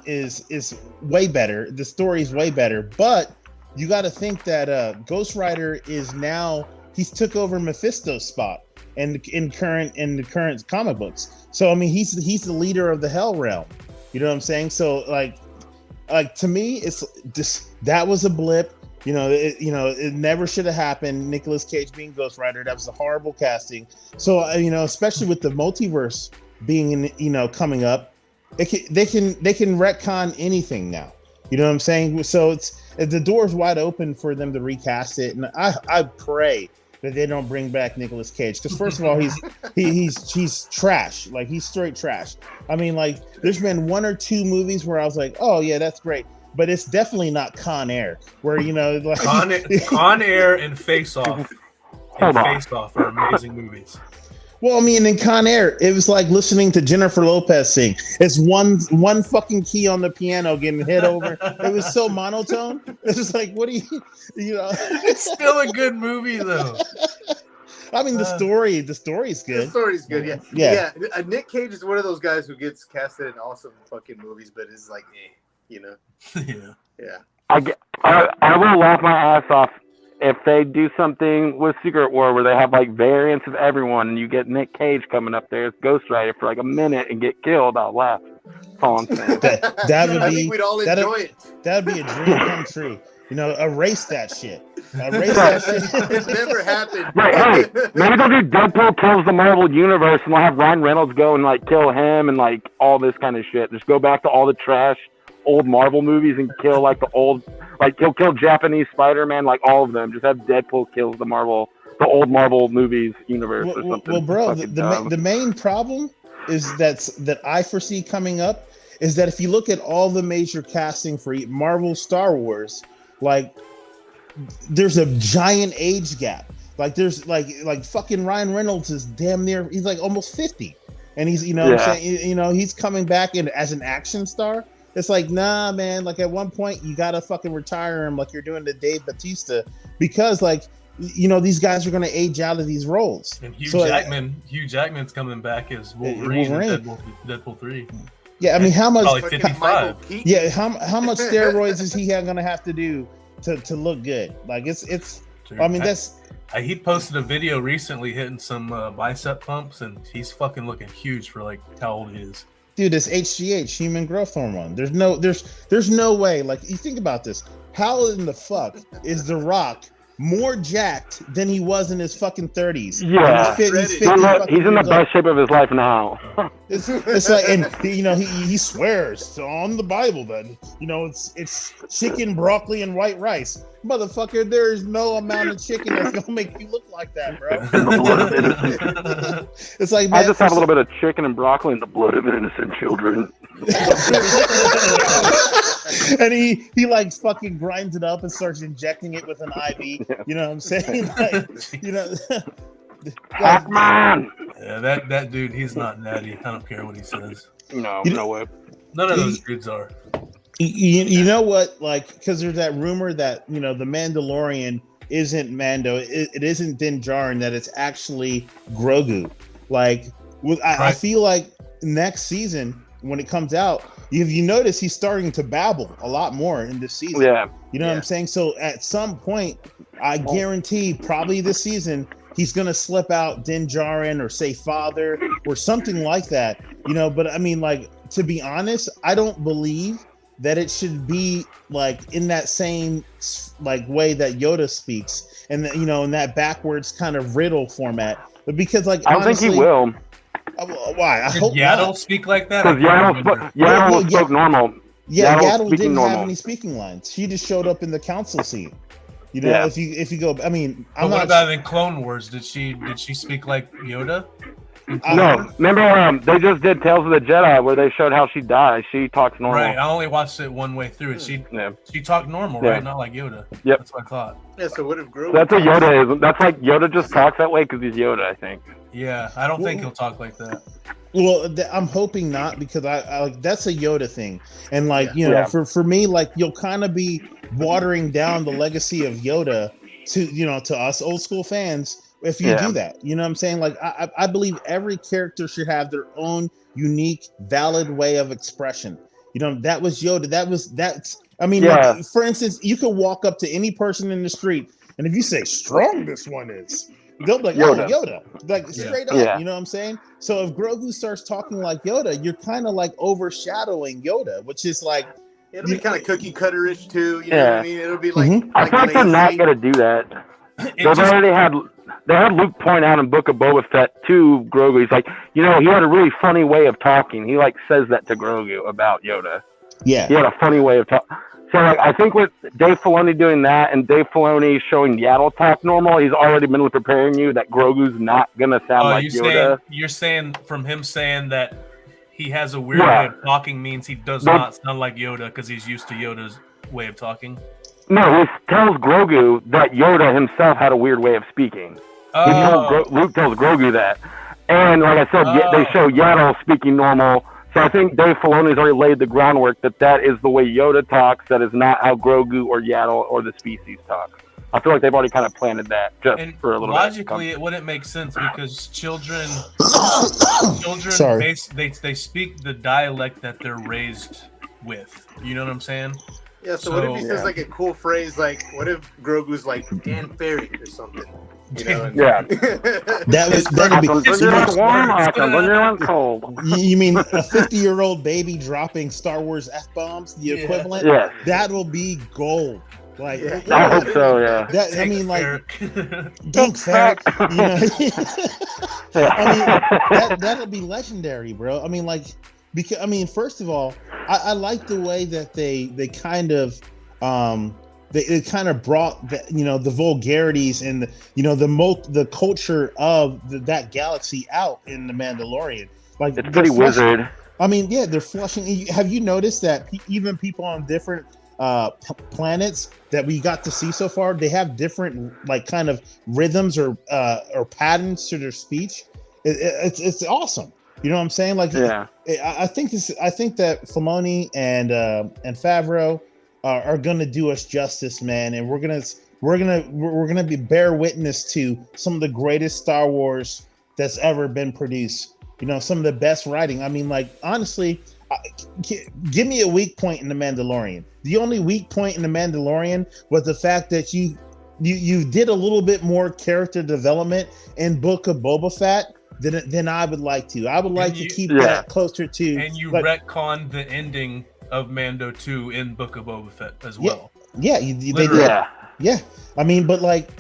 is way better. The story is way better, but you got to think that Ghost Rider is now he's took over Mephisto's spot in the current comic books. So I mean, he's the leader of the Hell Realm. You know what I'm saying? So like to me, it's just that was a blip. It never should have happened. Nicolas Cage being Ghost Rider, that was a horrible casting. So especially with the multiverse being coming up. They can retcon anything now. You know what I'm saying? So the door's wide open for them to recast it, and I pray that they don't bring back Nicolas Cage, because first of all, he's trash. Like, he's straight trash. I mean, like, there's been 1 or 2 movies where I was like, oh yeah, that's great, but it's definitely not Con Air, where like Con Air and Face Off. Face Off are amazing movies. Well, I mean, in Con Air, it was like listening to Jennifer Lopez sing. It's one fucking key on the piano getting hit over. It was so monotone. It's just like, what do you know? It's still a good movie, though. I mean, the story's good. The story's good, yeah. Nick Cage is one of those guys who gets casted in awesome fucking movies, but is like, Yeah. I will laugh my ass off if they do something with Secret War where they have like variants of everyone, and you get Nick Cage coming up there as Ghost Rider for like a minute and get killed, I'll laugh. That's all I'm saying. that would be. I think we'd all enjoy it. That would be a dream come true. Erase that shit. Erase that shit. It never happened. Hey, maybe they'll do Deadpool kills the Marvel Universe, and they'll have Ryan Reynolds go and like kill him and like all this kind of shit. Just go back to all the trash old Marvel movies and kill like the old, like he'll kill Japanese Spider-Man, like all of them. Just have Deadpool kills the old Marvel movies universe or something. Well, bro, the main problem is that I foresee coming up is that if you look at all the major casting for Marvel Star Wars, like there's a giant age gap. Like there's like fucking Ryan Reynolds is damn near, he's like almost 50, and he's what I'm saying, he's coming back in as an action star. It's like, nah, man, like at one point you gotta fucking retire him like you're doing to Dave Bautista, because like these guys are gonna age out of these roles. And Hugh Jackman's coming back as Wolverine. In Deadpool 3. Yeah, I mean, how much? Probably 55. Yeah, how much steroids is he gonna have to do to look good? Like it's. I mean, he posted a video recently hitting some bicep pumps, and he's fucking looking huge for like how old he is. Dude, it's HGH, human growth hormone. There's no way. Like, you think about this. how in the fuck is The Rock more jacked than he was in his fucking 30s? Yeah. He's He's in the best shape of his life now. It's like, and he swears on the Bible that it's chicken, broccoli, and white rice. Motherfucker, there is no amount of chicken that's gonna make you look like that, bro. It's like, man, I just have a little bit of chicken and broccoli in the blood of innocent children. And he like fucking grinds it up and starts injecting it with an IV. You know what I'm saying? Pac-Man! Yeah, that dude, he's not natty. I don't care what he says. No way. None of those dudes are. You know what? Like, because there's that rumor that the Mandalorian isn't Mando. It isn't Din Djarin. That it's actually Grogu. Like, I feel like next season when it comes out, if you notice, he's starting to babble a lot more in this season. Yeah. You know what I'm saying? So at some point, I guarantee probably this season, he's going to slip out Din Djarin or say father or something like that. But I mean, like, to be honest, I don't believe that it should be like in that same like way that Yoda speaks and that, in that backwards kind of riddle format. But because like, I don't think he will. Why? I hope Yaddle not. speak like that? Because Yaddle spoke normal. Yeah, Yaddle didn't have any speaking lines. She just showed up in the council scene. If you go, I mean, what about in Clone Wars? Did she speak like Yoda? No, remember they just did Tales of the Jedi where they showed how she died. She talks normal. Right, I only watched it one way through. She talked normal, right? Not like Yoda. Yep, that's what I thought. Yeah, so what if Grogu? That's what Yoda is. That's like Yoda just talks that way because he's Yoda, I think. Yeah, I don't think he'll talk like that. Well, I'm hoping not, because I like that's a Yoda thing, and like for me, like you'll kind of be watering down the legacy of Yoda to us old school fans if you do that. You know what I'm saying? Like I believe every character should have their own unique, valid way of expression. That was Yoda. That's. I mean, like, for instance, you could walk up to any person in the street, and if you say strong, this one is. They'll be like, Yoda. oh, Yoda. Like, straight up, you know what I'm saying? So if Grogu starts talking like Yoda, you're kind of like overshadowing Yoda, which is like... It'll be kind of cookie cutter-ish too, you know what I mean? It'll be like... I feel like they're not going to do that. They had Luke point out in Book of Boba Fett to Grogu. He's like, he had a really funny way of talking. He like says that to Grogu about Yoda. Yeah. He had a funny way of talking. So like, I think with Dave Filoni doing that and Dave Filoni showing Yaddle talk normal, he's already mentally preparing you that Grogu's not gonna sound like Yoda. You're saying from him saying that he has a weird way of talking means he does not sound like Yoda because he's used to Yoda's way of talking? No, he tells Grogu that Yoda himself had a weird way of speaking. Luke tells Grogu that. And like I said, they show Yaddle speaking normal. So I think Dave Filoni's already laid the groundwork that is the way Yoda talks. That is not how Grogu or Yaddle or the species talk. I feel like they've already kind of planted that for a little logically, it wouldn't make sense because children they speak the dialect that they're raised with. You know what I'm saying? Yeah. So what if he says like a cool phrase like, "What if Grogu's like Dan Ferry or something?" You mean a 50-year-old baby dropping Star Wars F-bombs, the equivalent? Yeah. That will be gold. Like, I hope so. Yeah. I mean, like, Dink Ferrick. I mean, that'll be legendary, bro. I mean, like, because first of all, I like the way that they kind of They kind of brought the vulgarities and the culture of that galaxy out in the Mandalorian. Like, it's pretty wizard. I mean, yeah, they're flushing. Have you noticed that even people on different planets that we got to see so far, they have different like kind of rhythms or patterns to their speech? It's awesome. You know what I'm saying? Like, I think that Filoni and Favreau are gonna do us justice, man, and we're gonna be bear witness to some of the greatest Star Wars that's ever been produced. Some of the best writing. I mean, like, honestly, give me a weak point in The Mandalorian. The only weak point in The Mandalorian was the fact that you did a little bit more character development in Book of Boba Fett than I would like to. I would like to keep that closer to. And you retconned the ending of Mando 2 in Book of Boba Fett as well. Yeah, they did. Literally. Yeah. I mean, but like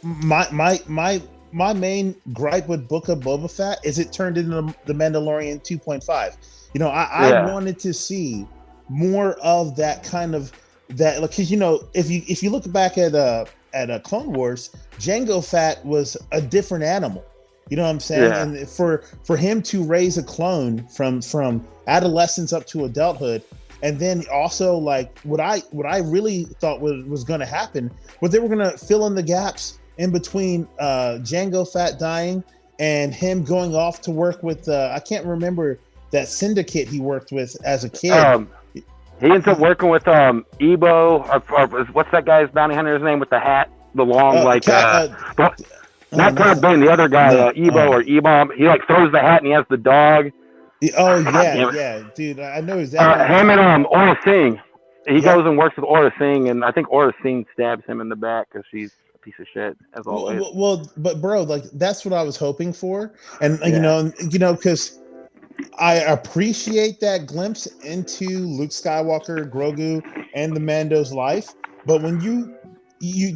my main gripe with Book of Boba Fett is it turned into the Mandalorian 2.5. You know, I wanted to see more of that kind of that, because you know, if you look back at Clone Wars, Jango Fett was a different animal. You know what I'm saying? Yeah. And for him to raise a clone from adolescence up to adulthood, and then also like what I really thought was going to happen was they were going to fill in the gaps in between Jango Fett dying and him going off to work with I can't remember that syndicate he worked with as a kid. He ends up working with Ebo, or what's that guy's bounty hunter's name with the hat, the long not Todd Bane, the other guy, Ebo or Ebom. He like throws the hat and he has the dog. Oh yeah, dude, I know exactly. Him and Aura Singh. He goes and works with Aura Singh, and I think Aura Singh stabs him in the back because she's a piece of shit as always. Well, but bro, like that's what I was hoping for, and you know, because I appreciate that glimpse into Luke Skywalker, Grogu, and the Mando's life. But when you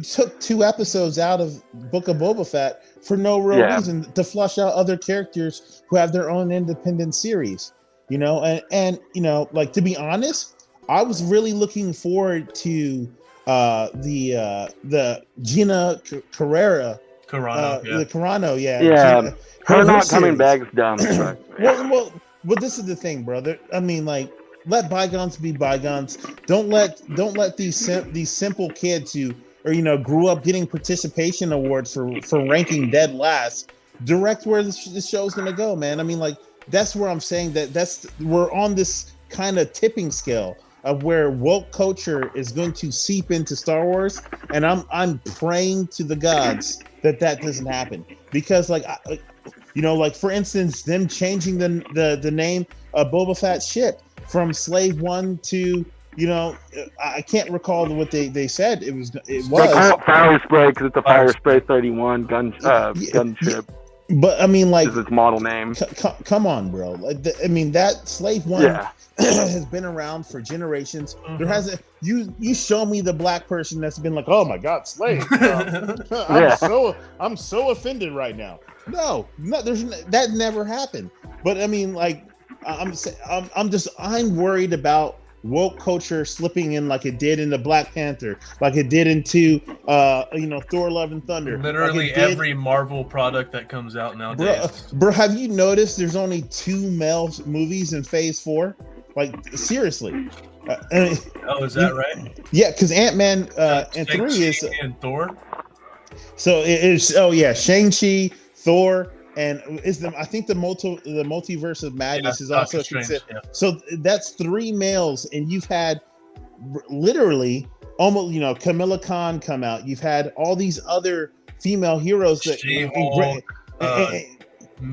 took 2 episodes out of Book of Boba Fett for no real reason to flush out other characters who have their own independent series, you know, and you know, like to be honest, I was really looking forward to the Gina Carrano, the Carano, Gina, her not coming back is dumb. well, this is the thing, brother. I mean, like, let bygones be bygones. Don't let these simple kids who grew up getting participation awards for ranking dead last direct where the show's gonna go, man. I mean, like, that's where I'm saying we're on this kind of tipping scale of where woke culture is going to seep into Star Wars, and I'm praying to the gods that doesn't happen, because like for instance, them changing the name of Boba Fett's ship from Slave 1 to I can't recall what they said it was. They call it Fire Spray because it's a Fire Spray 31 gunship. But I mean, like, is its model name. Come on, bro. Like, I mean, that Slave 1 has been around for generations. Mm-hmm. There hasn't. You show me the black person that's been like, oh my God, slave. I'm so offended right now. No, that never happened. But I mean, like, I'm worried about woke culture slipping in like it did in the Black Panther, like it did into Thor: Love and Thunder. Literally every Marvel product that comes out nowadays. Bro, have you noticed there's only 2 male movies in Phase 4? Like, seriously. Is that right? Yeah, because Ant-Man and 3 is and Thor. So it's Shang-Chi, Thor, and I think the multiverse of madness is also considered. Yeah. So that's 3 males, and you've had literally almost Camilla Khan come out. You've had all these other female heroes that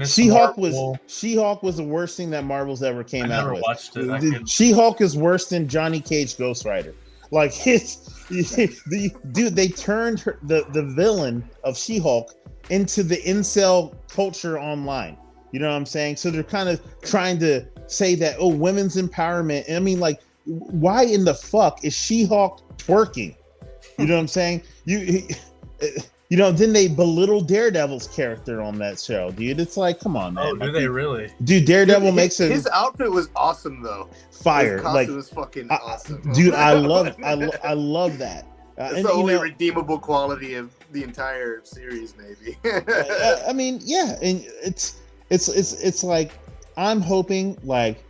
She-Hulk was the worst thing that Marvel's ever came out with. Watched it. She-Hulk is worse than Johnny Cage Ghost Rider. Like, they turned the villain of She-Hulk into the incel culture online. You know what I'm saying? So they're kind of trying to say that, women's empowerment. And I mean, like, why in the fuck is She-Hulk twerking? You know what I'm saying? Then they belittle Daredevil's character on that show, dude. It's like, come on, man. Oh, do they really? Dude, Daredevil makes his outfit was awesome though. Fire. His costume was fucking awesome. Dude, I love that. It's the only redeemable quality of the entire series, maybe. I mean, yeah, and it's like, I'm hoping like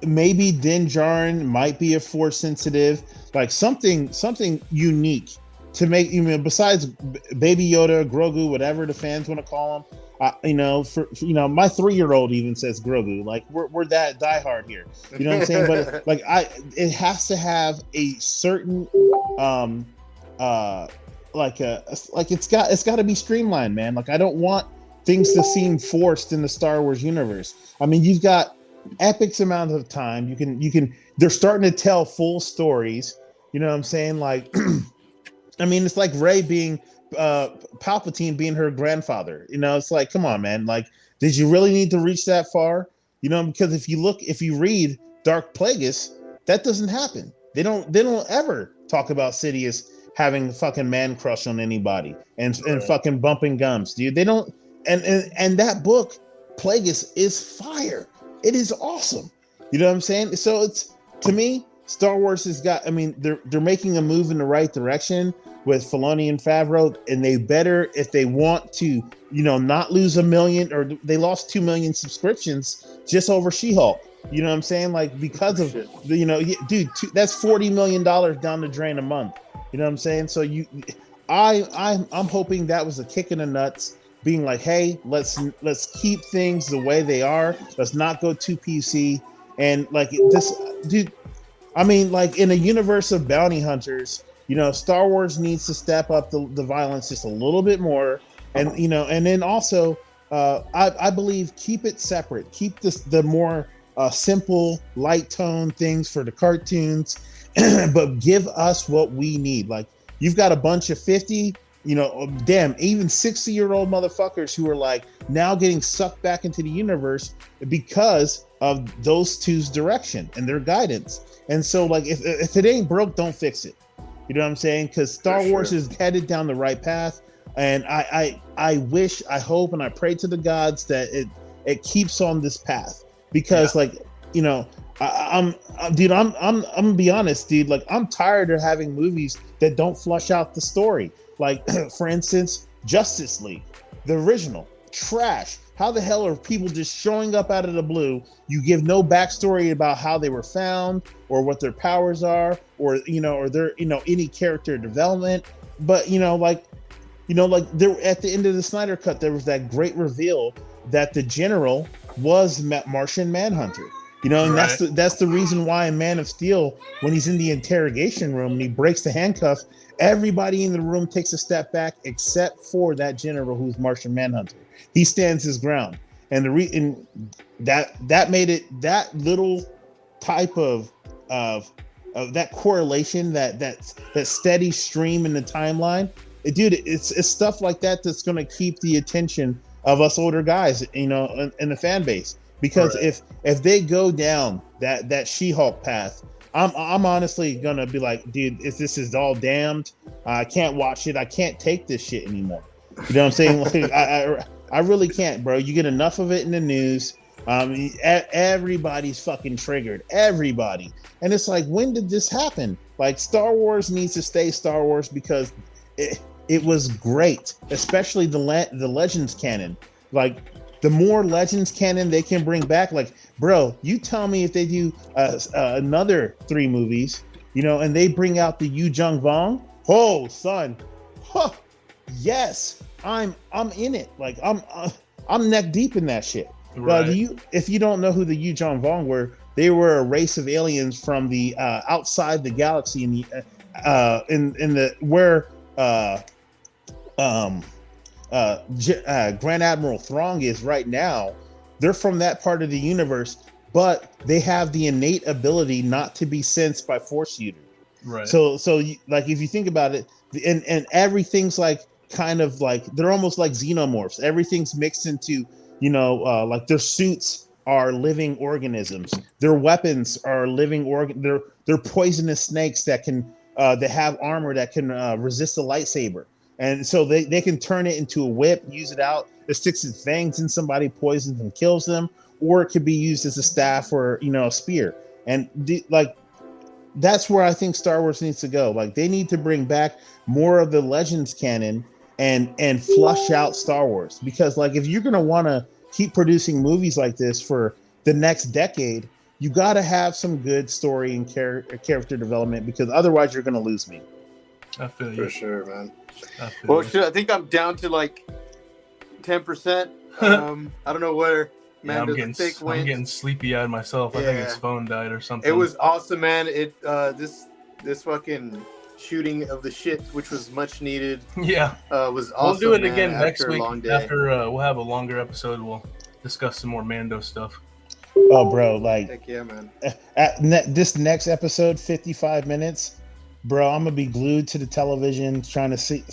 maybe Din Djarin might be a Force sensitive, like something unique to make, besides Baby Yoda, Grogu, whatever the fans want to call him. My 3-year-old even says Grogu. Like, we're that diehard here. You know what I'm saying? But like, it has to have a certain it's got to be streamlined, man. Like, I don't want things to seem forced in the Star Wars universe. I mean, you've got epic amount of time. You can. They're starting to tell full stories. You know what I'm saying? Like, I mean, it's like Rey being. Palpatine being her grandfather, it's like, come on, man. Like, did you really need to reach that far? Because if you read Dark Plagueis, that doesn't happen. They don't ever talk about Sidious having fucking man crush on anybody and fucking bumping gums, dude. They don't. And that book, Plagueis, is fire. It is awesome. You know what I'm saying? So it's, to me, Star Wars has got. I mean, they're making a move in the right direction with Filoni and Favreau, and they better, if they want to, not lose 1 million, or they lost 2 million subscriptions just over She-Hulk. You know what I'm saying? Like, because of dude, that's $40 million down the drain a month. You know what I'm saying? So I'm hoping that was a kick in the nuts, being like, hey, let's keep things the way they are. Let's not go too PC. And like this, dude. I mean, like, in a universe of bounty hunters, Star Wars needs to step up the violence just a little bit more, and and then also, I believe, keep it separate. Keep the more simple, light tone things for the cartoons, but give us what we need. Like, you've got a bunch of 50, damn, even 60-year-old motherfuckers who are like now getting sucked back into the universe because of those two's direction and their guidance. And so, like, if it ain't broke, don't fix it. You know what I'm saying? Because Star Wars is headed down the right path, and I wish, I hope, and I pray to the gods that it keeps on this path. Because, I'm gonna be honest, dude. Like, I'm tired of having movies that don't flush out the story. Like, for instance, Justice League, the original, trash. How the hell are people just showing up out of the blue? You give no backstory about how they were found or what their powers are, or their any character development. But like there, at the end of the Snyder Cut, there was that great reveal that the general was Martian Manhunter. And that's the reason why in Man of Steel, when he's in the interrogation room and he breaks the handcuff, everybody in the room takes a step back except for that general who's Martian Manhunter. He stands his ground, and that made it, that little type of that correlation, that steady stream in the timeline. Dude, it's stuff like that that's going to keep the attention of us older guys, in the fan base. Because if they go down that She-Hulk path, I'm honestly gonna be like, dude, if this is all damned, I can't watch it. I can't take this shit anymore. You know what I'm saying? Like, I really can't, bro. You get enough of it in the news. Everybody's fucking triggered. Everybody. And it's like, when did this happen? Like, Star Wars needs to stay Star Wars because it was great, especially the Legends canon. Like, the more Legends canon they can bring back, like, bro, you tell me if they do another 3 movies, and they bring out the Yu Jung Vong. Oh, son, yes, I'm in it. Like, I'm neck deep in that shit. Right. If you don't know who the Yu Jung Vong were, they were a race of aliens from the outside the galaxy in the where Grand Admiral Thrawn is right now. They're from that part of the universe, but they have the innate ability not to be sensed by Force users. Right. So like, if you think about it, and everything's like, kind of like, they're almost like xenomorphs. Everything's mixed into, like, their suits are living organisms. Their weapons are living they're poisonous snakes that can that have armor that can resist a lightsaber. And so they can turn it into a whip, use it out. It sticks its fangs in somebody, poisons and kills them, or it could be used as a staff or a spear. And that's where I think Star Wars needs to go. Like, they need to bring back more of the Legends canon and flush out Star Wars, because, like, if you're gonna want to keep producing movies like this for the next decade, you got to have some good story and character development, because otherwise you're gonna lose me. I feel you. For sure, man. Well, shit, I think I'm down to like 10%. I don't know where I'm getting sleepy-eyed myself. I think his phone died or something. It was awesome, man. This fucking shooting of the shit, which was much needed. Yeah, was awesome. We'll do it again next week. After we'll have a longer episode. We'll discuss some more Mando stuff. Oh, bro, like, heck yeah, man. This next episode, 55 minutes. Bro, I'm gonna be glued to the television trying to see.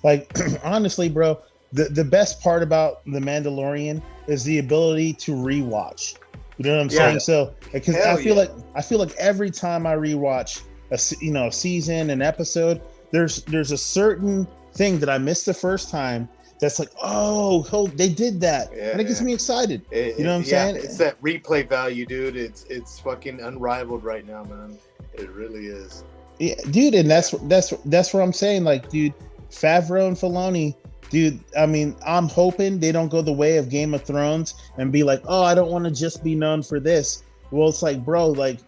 Like, honestly, bro, the best part about The Mandalorian is the ability to rewatch. You know what I'm saying? So, because I feel like every time I rewatch a season, an episode, there's a certain thing that I missed the first time that's like, oh, they did that, and it gets me excited. You know what I'm saying? It's that replay value, dude. It's fucking unrivaled right now, man. It really is. Yeah, dude, and that's what I'm saying. Like, dude, Favreau and Filoni, dude. I mean, I'm hoping they don't go the way of Game of Thrones and be like, oh, I don't want to just be known for this. Well, it's like, bro, like,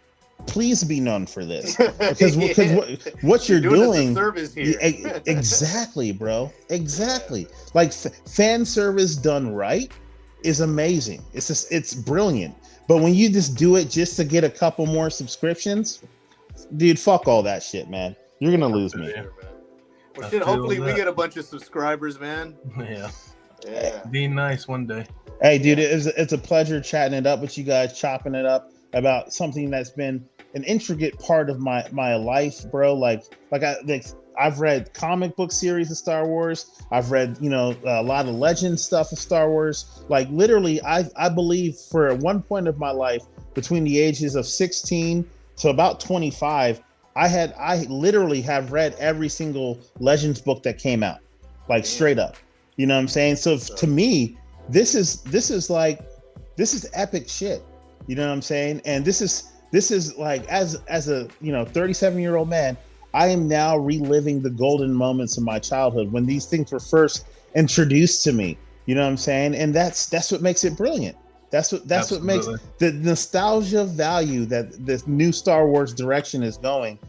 please be known for this, because what you're doing, service here. Exactly, bro, exactly. Like fan service done right is amazing. It's brilliant. But when you just do it just to get a couple more subscriptions, dude, fuck all that shit, man. You're gonna lose me. Well, shit, hopefully we get a bunch of subscribers, man. Yeah. Be nice one day. Hey, dude, it's a pleasure chatting it up with you guys, chopping it up about something that's been an intricate part of my life, bro. I've read comic book series of Star Wars. I've read, a lot of legend stuff of Star Wars. Like literally, I believe for one point of my life, between the ages of 16 to about 25, I literally have read every single Legends book that came out, like straight up. You know what I'm saying? So to me, this is epic shit. You know what I'm saying? And this is like, as a 37-year-old man, I am now reliving the golden moments of my childhood when these things were first introduced to me. You know what I'm saying? And that's what makes it brilliant. That's what makes the nostalgia value that this new Star Wars direction is going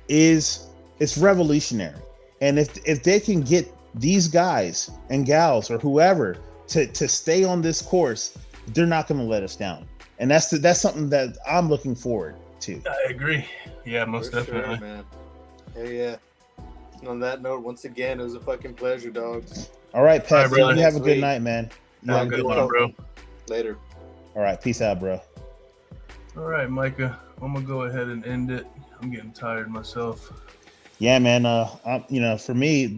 it's revolutionary. And if they can get these guys and gals or whoever to stay on this course, they're not going to let us down. And that's something that I'm looking forward to. I agree. Yeah, most definitely. Sure, man. Hey, yeah. On that note, once again, it was a fucking pleasure, dogs. All right, Pat. All right, you have a good night, man. Have a good one, bro. Later. All right, peace out, bro. All right, Micah. I'm gonna go ahead and end it. I'm getting tired myself. Yeah, man. For me,